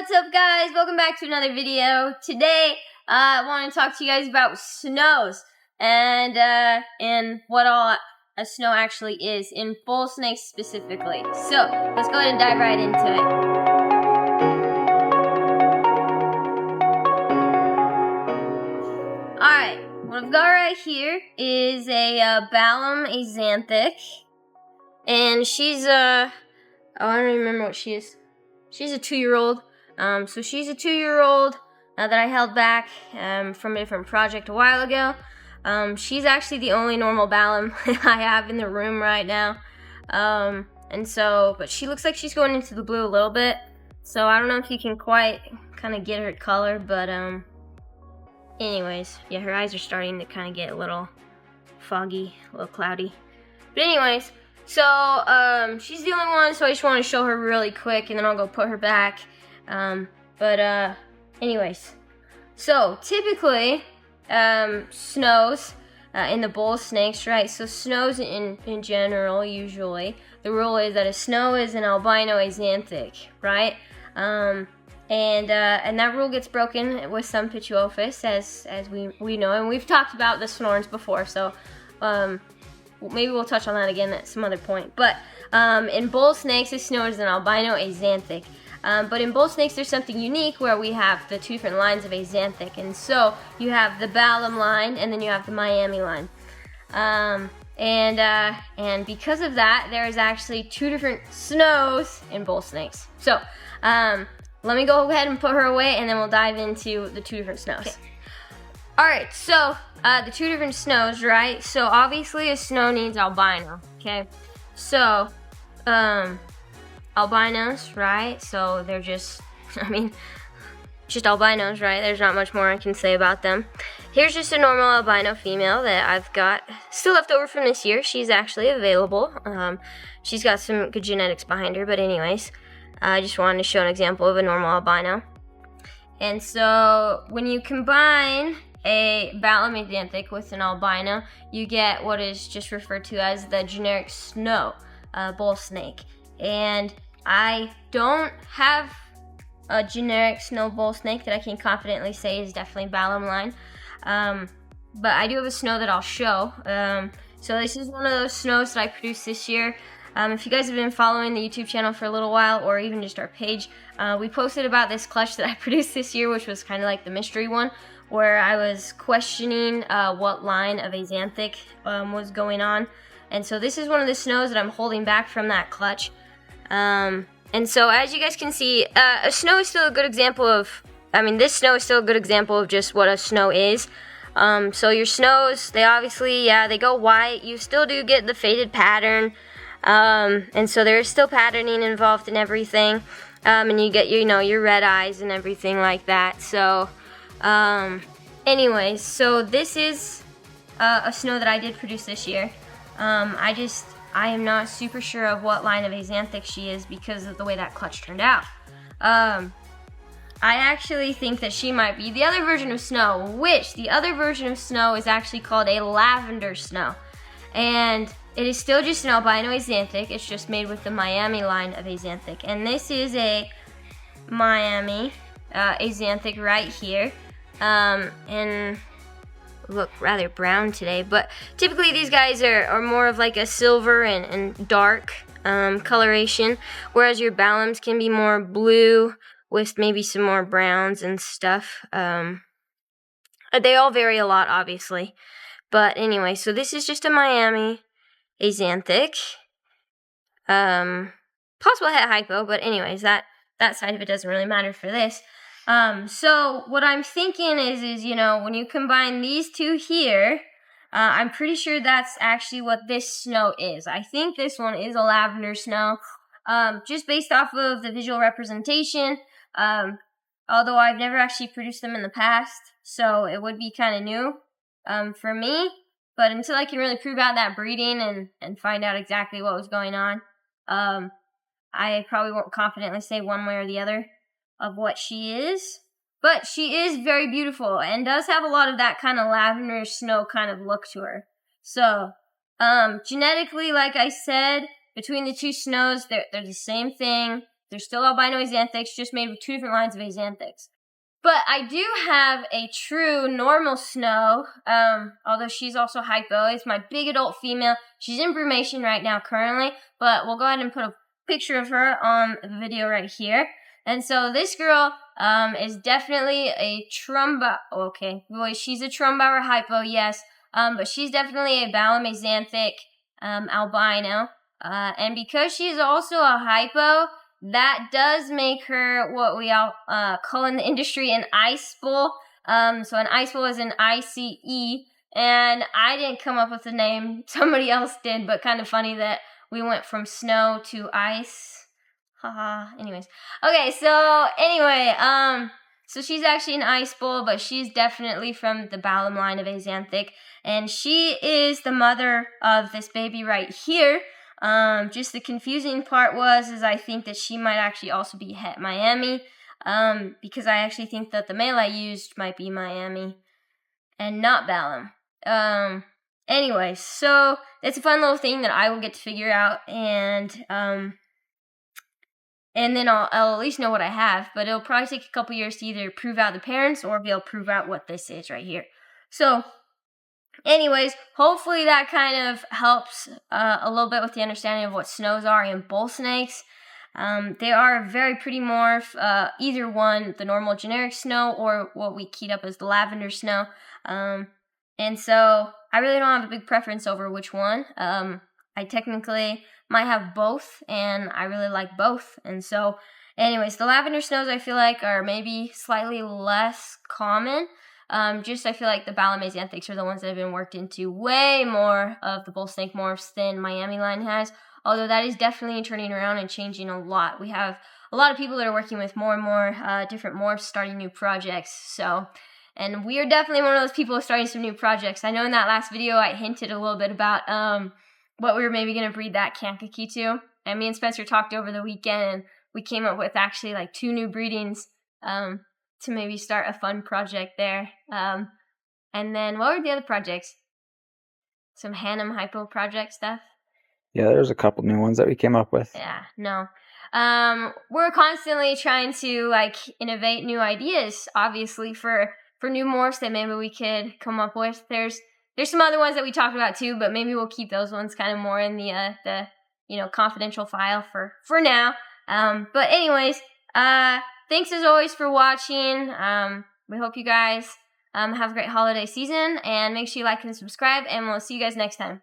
what's up guys? Welcome back to another video. Today, I want to talk to you guys about snows and what all a snow actually is, in bull snakes specifically. So, let's go ahead and dive right into it. Alright, what I've got right here is a Ballam Axanthic, and she's I don't remember what she is. She's a 2-year-old. So she's a 2-year-old that I held back from a different project a while ago. She's actually the only normal Ballam I have in the room right now. But she looks like she's going into the blue a little bit. So I don't know if you can quite kind of get her color, but anyways, yeah, her eyes are starting to kind of get a little foggy, a little cloudy. But anyways, so she's the only one, so I just want to show her really quick, and then I'll go put her back. Anyways, so typically, snows in the bull snakes, right? So snows in general, usually, the rule is that a snow is an albino axanthic, right? And that rule gets broken with some Pituophis, as we know, and we've talked about the snorns before, so maybe we'll touch on that again at some other point. But in bull snakes, a snow is an albino axanthic. But in bull snakes, there's something unique where we have the two different lines of axanthic. And so you have the Ballam line, and then you have the Miami line. And because of that, there's actually two different snows in bull snakes. So let me go ahead and put her away, and then we'll dive into the two different snows. Okay. Alright, so the two different snows, right? So obviously a snow needs albino, okay? So, albinos, right? So they're just, just albinos, right? There's not much more I can say about them. Here's just a normal albino female that I've got still left over from this year. She's actually available. She's got some good genetics behind her, but anyways, I just wanted to show an example of a normal albino. And so when you combine a Ballam Axanthic with an albino, you get what is just referred to as the generic snow bull snake. And I don't have a generic snow bull snake that I can confidently say is definitely Ballam line, but I do have a snow that I'll show. So this is one of those snows that I produced this year. If you guys have been following the YouTube channel for a little while, or even just our page, we posted about this clutch that I produced this year, which was kind of like the mystery one, where I was questioning what line of Axanthic was going on. And so this is one of the snows that I'm holding back from that clutch. And so as you guys can see, a snow is still a good example of, this snow is still a good example of just what a snow is. So your snows, they obviously, they go white. You still do get the faded pattern. And so there is still patterning involved in everything. And you get, your red eyes and everything like that. So, anyways, so this is a snow that I did produce this year. I am not super sure of what line of Axanthic she is because of the way that clutch turned out. I actually think that she might be the other version of snow, which the other version of snow is actually called a lavender snow. And it is still just an albino Axanthic. It's just made with the Miami line of Axanthic. And this is a Miami Axanthic right here. And look rather brown today, but typically these guys are more of like a silver and dark coloration, whereas your Ballams can be more blue with maybe some more browns and stuff. They all vary a lot, obviously. But anyway, so this is just a Miami Axanthic. Possible het hypo, but anyways, that side of it doesn't really matter for this. So what I'm thinking is when you combine these two here, I'm pretty sure that's actually what this snow is. I think this one is a lavender snow, just based off of the visual representation, although I've never actually produced them in the past, so it would be kind of new, for me, but until I can really prove out that breeding and find out exactly what was going on, I probably won't confidently say one way or the other of what she is, but she is very beautiful and does have a lot of that kind of lavender snow kind of look to her. So, genetically, like I said, between the two snows, they're the same thing. They're still albino axanthics, just made with 2 different lines of axanthics. But I do have a true normal snow, although she's also hypo. It's my big adult female. She's in brumation right now currently, but we'll go ahead and put a picture of her on the video right here. And so this girl is definitely a she's a Trumbauer hypo, yes, but she's definitely a Balam axanthic albino. And because she's also a hypo, that does make her what we all call in the industry an Icebow. So an Icebow is an ICE, and I didn't come up with the name. Somebody else did, but kind of funny that we went from snow to ice. Haha. Anyways. Okay, so anyway, so she's actually an Icebow, but she's definitely from the Balam line of axanthic, and she is the mother of this baby right here. Just the confusing part is I think that she might actually also be Het Miami, because I actually think that the male I used might be Miami and not Balam. Anyway, so it's a fun little thing that I will get to figure out, and then I'll at least know what I have, but it'll probably take a couple years to either prove out the parents or be able to prove out what this is right here. So, anyways, hopefully that kind of helps a little bit with the understanding of what snows are and bull snakes. They are a very pretty morph, either one, the normal generic snow or what we keyed up as the lavender snow. And so I really don't have a big preference over which one. I technically might have both, and I really like both. And so, anyways, the lavender snows I feel like are maybe slightly less common. I feel like the Balam axanthics are the ones that have been worked into way more of the bull snake morphs than Miami line has. Although that is definitely turning around and changing a lot. We have a lot of people that are working with more and more different morphs, starting new projects. So, and we are definitely one of those people starting some new projects. I know in that last video I hinted a little bit about what we were maybe going to breed that Kankakee to. And me and Spencer talked over the weekend, and we came up with actually like 2 new breedings to maybe start a fun project there. And then what were the other projects? Some Hannum hypo project stuff? Yeah, there's a couple new ones that we came up with. Yeah, no. We're constantly trying to like innovate new ideas, obviously, for new morphs that maybe we could come up with. There's some other ones that we talked about too, but maybe we'll keep those ones kind of more in the confidential file for now. But anyways, thanks as always for watching. We hope you guys have a great holiday season, and make sure you like and subscribe, and we'll see you guys next time.